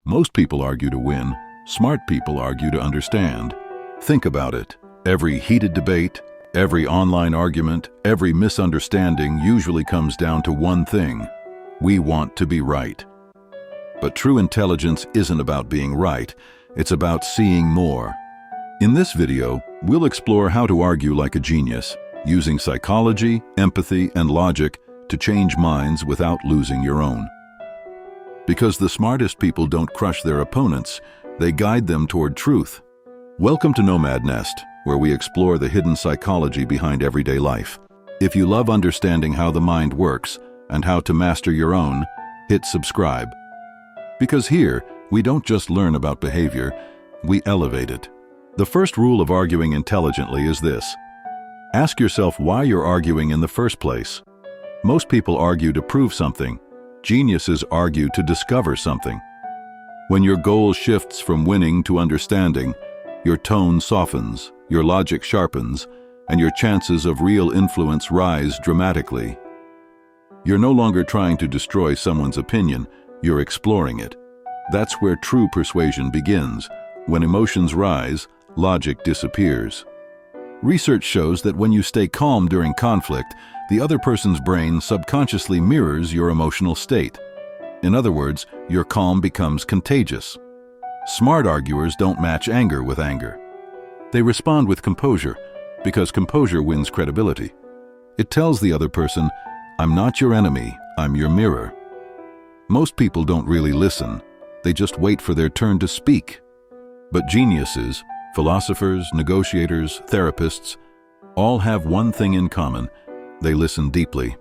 Most people argue to win. Smart people argue to understand. Think about it. Every heated debate, every online argument, every misunderstanding usually comes down to one thing. We want to be right. But true intelligence isn't about being right. It's about seeing more. In this video, we'll explore how to argue like a genius, using psychology, empathy, and logic to change minds without losing your own. Because the smartest people don't crush their opponents, they guide them toward truth. Welcome to Nomad Nest, where we explore the hidden psychology behind everyday life. If you love understanding how the mind works and how to master your own, hit subscribe. Because here, we don't just learn about behavior, we elevate it. The first rule of arguing intelligently is this. Ask yourself why you're arguing in the first place. Most people argue to prove something. Geniuses argue to discover something. When your goal shifts from winning to understanding, your tone softens, your logic sharpens, and your chances of real influence rise dramatically. You're no longer trying to destroy someone's opinion, you're exploring it. That's where true persuasion begins. When emotions rise, logic disappears. Research shows that when you stay calm during conflict, the other person's brain subconsciously mirrors your emotional state. In other words, your calm becomes contagious. Smart arguers don't match anger with anger. They respond with composure, because composure wins credibility. It tells the other person, "I'm not your enemy, I'm your mirror." Most people don't really listen. They just wait for their turn to speak. But geniuses, philosophers, negotiators, therapists, all have one thing in common. They listen deeply.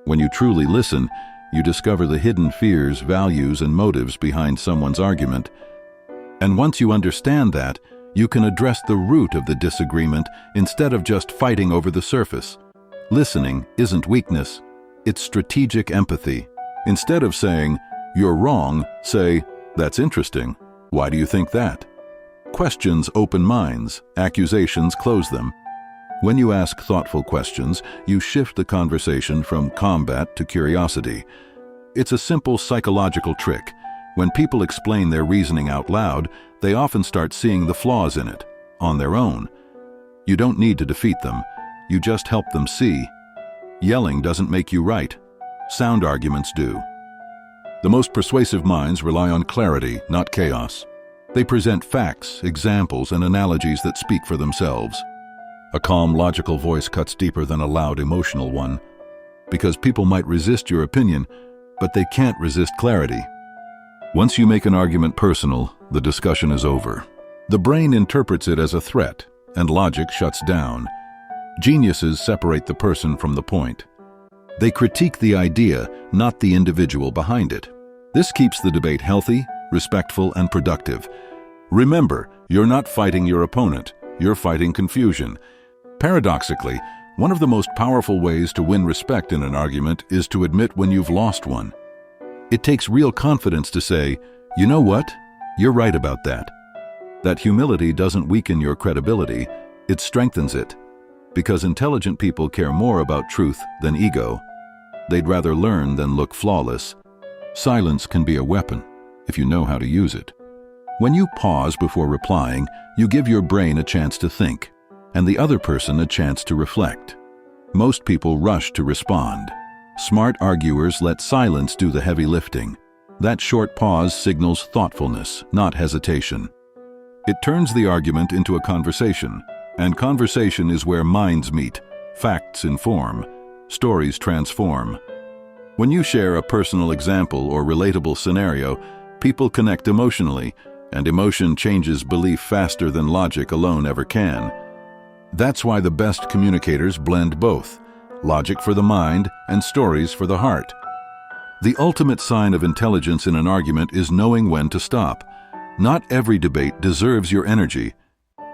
When you truly listen, you discover the hidden fears, values, and motives behind someone's argument. And once you understand that, you can address the root of the disagreement instead of just fighting over the surface. Listening isn't weakness, it's strategic empathy. Instead of saying, "You're wrong," say, "That's interesting. Why do you think that?" Questions open minds, accusations close them. When you ask thoughtful questions, you shift the conversation from combat to curiosity. It's a simple psychological trick. When people explain their reasoning out loud, they often start seeing the flaws in it, on their own. You don't need to defeat them, you just help them see. Yelling doesn't make you right. Sound arguments do. The most persuasive minds rely on clarity, not chaos. They present facts, examples, and analogies that speak for themselves. A calm, logical voice cuts deeper than a loud, emotional one. Because people might resist your opinion, but they can't resist clarity. Once you make an argument personal, the discussion is over. The brain interprets it as a threat, and logic shuts down. Geniuses separate the person from the point. They critique the idea, not the individual behind it. This keeps the debate healthy, respectful, and productive. Remember, you're not fighting your opponent, you're fighting confusion. Paradoxically, one of the most powerful ways to win respect in an argument is to admit when you've lost one. It takes real confidence to say, "You know what? You're right about that." That humility doesn't weaken your credibility, it strengthens it. Because intelligent people care more about truth than ego. They'd rather learn than look flawless. Silence can be a weapon, if you know how to use it. When you pause before replying, you give your brain a chance to think, and the other person a chance to reflect. Most people rush to respond. Smart arguers let silence do the heavy lifting. That short pause signals thoughtfulness, not hesitation. It turns the argument into a conversation, and conversation is where minds meet. Facts inform, stories transform. When you share a personal example or relatable scenario, people connect emotionally, and emotion changes belief faster than logic alone ever can. That's why the best communicators blend both, logic for the mind and stories for the heart. The ultimate sign of intelligence in an argument is knowing when to stop. Not every debate deserves your energy.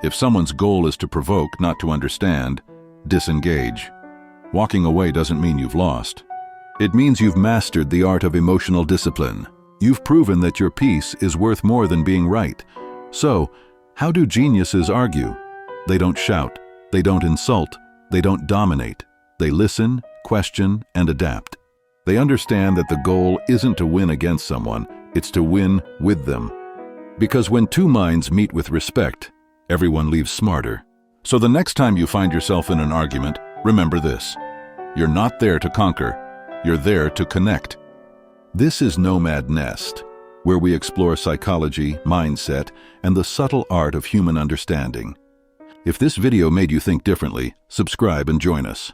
If someone's goal is to provoke, not to understand, disengage. Walking away doesn't mean you've lost. It means you've mastered the art of emotional discipline. You've proven that your piece is worth more than being right. So, how do geniuses argue? They don't shout, they don't insult, they don't dominate. They listen, question, and adapt. They understand that the goal isn't to win against someone, It's to win with them. Because when two minds meet with respect, everyone leaves smarter. So the next time you find yourself in an argument, remember this. You're not there to conquer, you're there to connect. This is Nomad Nest, where we explore psychology, mindset, and the subtle art of human understanding. If this video made you think differently, subscribe and join us.